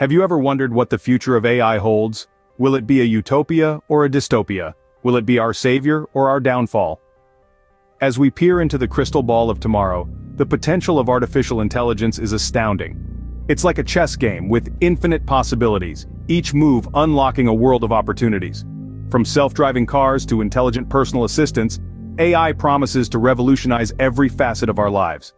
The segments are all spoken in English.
Have you ever wondered what the future of AI holds? Will it be a utopia or a dystopia? Will it be our savior or our downfall? As we peer into the crystal ball of tomorrow, the potential of artificial intelligence is astounding. It's like a chess game with infinite possibilities, each move unlocking a world of opportunities. From self-driving cars to intelligent personal assistants, AI promises to revolutionize every facet of our lives.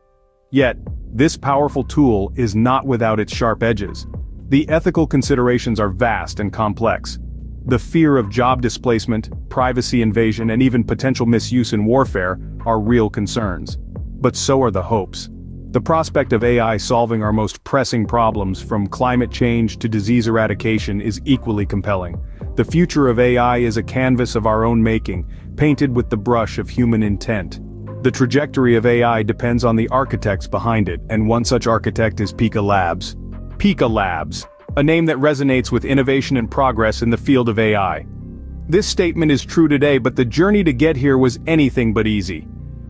Yet, this powerful tool is not without its sharp edges. The ethical considerations are vast and complex. The fear of job displacement, privacy invasion, and even potential misuse in warfare are real concerns. But so are the hopes. The prospect of AI solving our most pressing problems, from climate change to disease eradication, is equally compelling. The future of AI is a canvas of our own making, painted with the brush of human intent. The trajectory of AI depends on the architects behind it, and one such architect is Pika Labs. Pika Labs, a name that resonates with innovation and progress in the field of AI. This statement is true today, but the journey to get here was anything but easy.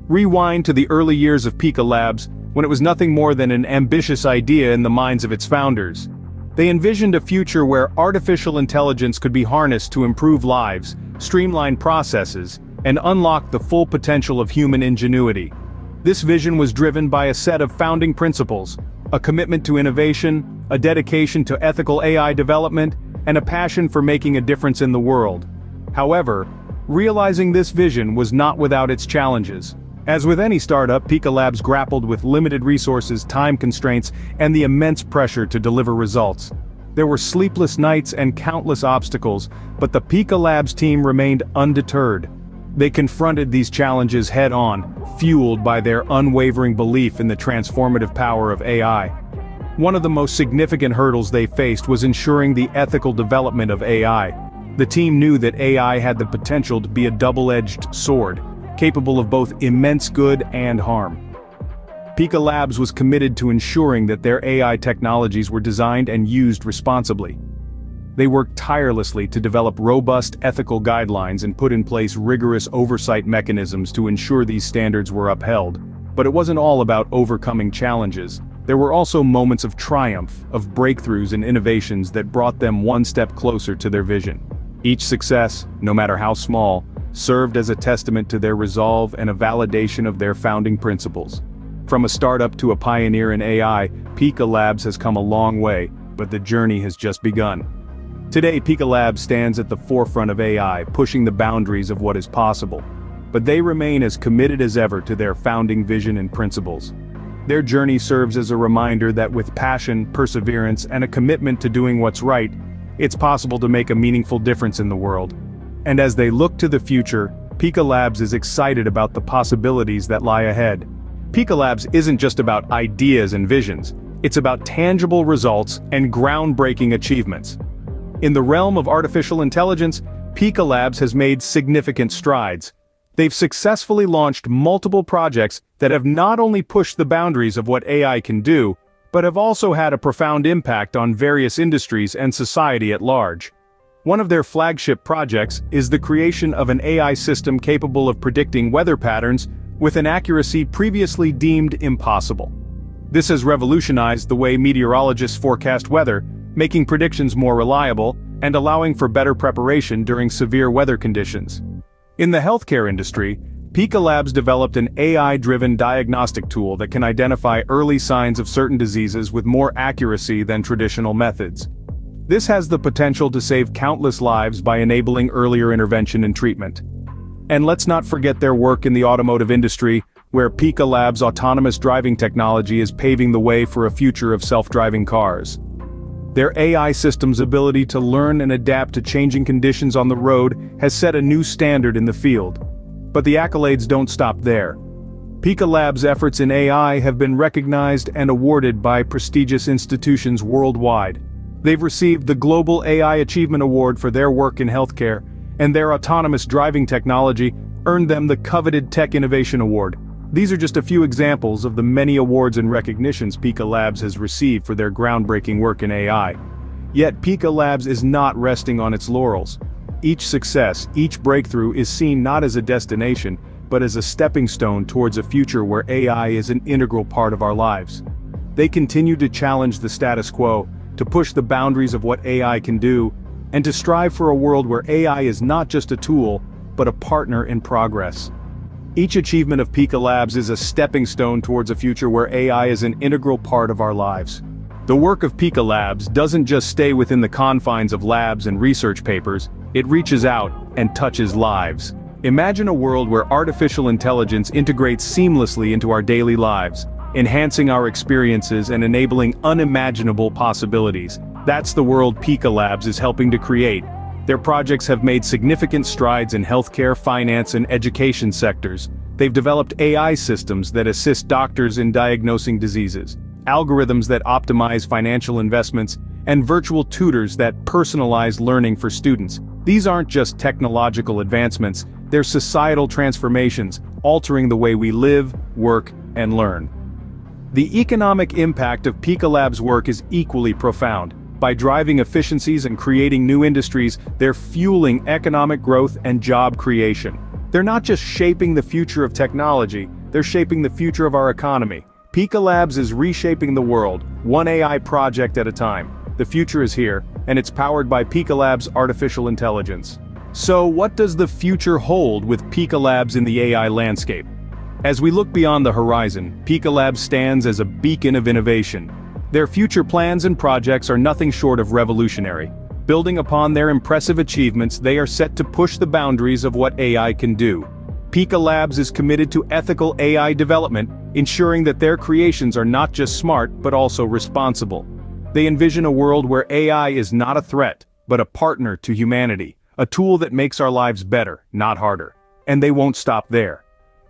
Rewind to the early years of Pika Labs, when it was nothing more than an ambitious idea in the minds of its founders. They envisioned a future where artificial intelligence could be harnessed to improve lives, streamline processes, and unlock the full potential of human ingenuity. This vision was driven by a set of founding principles: a commitment to innovation, a dedication to ethical AI development, and a passion for making a difference in the world. However, realizing this vision was not without its challenges. As with any startup, Pika Labs grappled with limited resources, time constraints, and the immense pressure to deliver results. There were sleepless nights and countless obstacles, but the Pika Labs team remained undeterred. They confronted these challenges head-on, fueled by their unwavering belief in the transformative power of AI. One of the most significant hurdles they faced was ensuring the ethical development of AI. The team knew that AI had the potential to be a double-edged sword, capable of both immense good and harm. Pika Labs was committed to ensuring that their AI technologies were designed and used responsibly. They worked tirelessly to develop robust ethical guidelines and put in place rigorous oversight mechanisms to ensure these standards were upheld. But it wasn't all about overcoming challenges. There were also moments of triumph, of breakthroughs and innovations that brought them one step closer to their vision. Each success, no matter how small, served as a testament to their resolve and a validation of their founding principles. From a startup to a pioneer in AI, Pika Labs has come a long way, but the journey has just begun. Today, Pika Labs stands at the forefront of AI, pushing the boundaries of what is possible. But they remain as committed as ever to their founding vision and principles. Their journey serves as a reminder that with passion, perseverance, and a commitment to doing what's right, it's possible to make a meaningful difference in the world. And as they look to the future, Pika Labs is excited about the possibilities that lie ahead. Pika Labs isn't just about ideas and visions, it's about tangible results and groundbreaking achievements. In the realm of artificial intelligence, Pika Labs has made significant strides. They've successfully launched multiple projects that have not only pushed the boundaries of what AI can do, but have also had a profound impact on various industries and society at large. One of their flagship projects is the creation of an AI system capable of predicting weather patterns with an accuracy previously deemed impossible. This has revolutionized the way meteorologists forecast weather, making predictions more reliable and allowing for better preparation during severe weather conditions. In the healthcare industry, Pika Labs developed an AI-driven diagnostic tool that can identify early signs of certain diseases with more accuracy than traditional methods. This has the potential to save countless lives by enabling earlier intervention and treatment. And let's not forget their work in the automotive industry, where Pika Labs' autonomous driving technology is paving the way for a future of self-driving cars. Their AI system's ability to learn and adapt to changing conditions on the road has set a new standard in the field. But the accolades don't stop there. Pika Labs' efforts in AI have been recognized and awarded by prestigious institutions worldwide. They've received the Global AI Achievement Award for their work in healthcare, and their autonomous driving technology earned them the coveted Tech Innovation Award. These are just a few examples of the many awards and recognitions Pika Labs has received for their groundbreaking work in AI. Yet Pika Labs is not resting on its laurels. Each success, each breakthrough is seen not as a destination, but as a stepping stone towards a future where AI is an integral part of our lives. They continue to challenge the status quo, to push the boundaries of what AI can do, and to strive for a world where AI is not just a tool, but a partner in progress. Each achievement of Pika Labs is a stepping stone towards a future where AI is an integral part of our lives. The work of Pika Labs doesn't just stay within the confines of labs and research papers, it reaches out and touches lives. Imagine a world where artificial intelligence integrates seamlessly into our daily lives, enhancing our experiences and enabling unimaginable possibilities. That's the world Pika Labs is helping to create. Their projects have made significant strides in healthcare, finance, and education sectors. They've developed AI systems that assist doctors in diagnosing diseases, algorithms that optimize financial investments, and virtual tutors that personalize learning for students. These aren't just technological advancements, they're societal transformations, altering the way we live, work, and learn. The economic impact of Pika Labs' work is equally profound. By driving efficiencies and creating new industries, they're fueling economic growth and job creation. They're not just shaping the future of technology, they're shaping the future of our economy. Pika Labs is reshaping the world, one AI project at a time. The future is here, and it's powered by Pika Labs' artificial intelligence. So what does the future hold with Pika Labs in the AI landscape? As we look beyond the horizon, Pika Labs stands as a beacon of innovation. Their future plans and projects are nothing short of revolutionary. Building upon their impressive achievements, they are set to push the boundaries of what AI can do. Pika Labs is committed to ethical AI development, ensuring that their creations are not just smart but also responsible. They envision a world where AI is not a threat, but a partner to humanity, a tool that makes our lives better, not harder. And they won't stop there.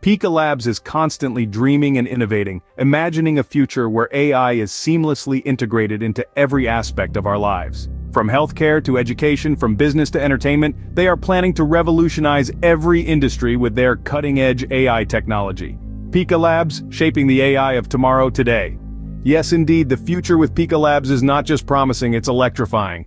Pika Labs is constantly dreaming and innovating, imagining a future where AI is seamlessly integrated into every aspect of our lives. From healthcare to education, from business to entertainment, they are planning to revolutionize every industry with their cutting-edge AI technology. Pika Labs, shaping the AI of tomorrow today. Yes, indeed, the future with Pika Labs is not just promising, it's electrifying.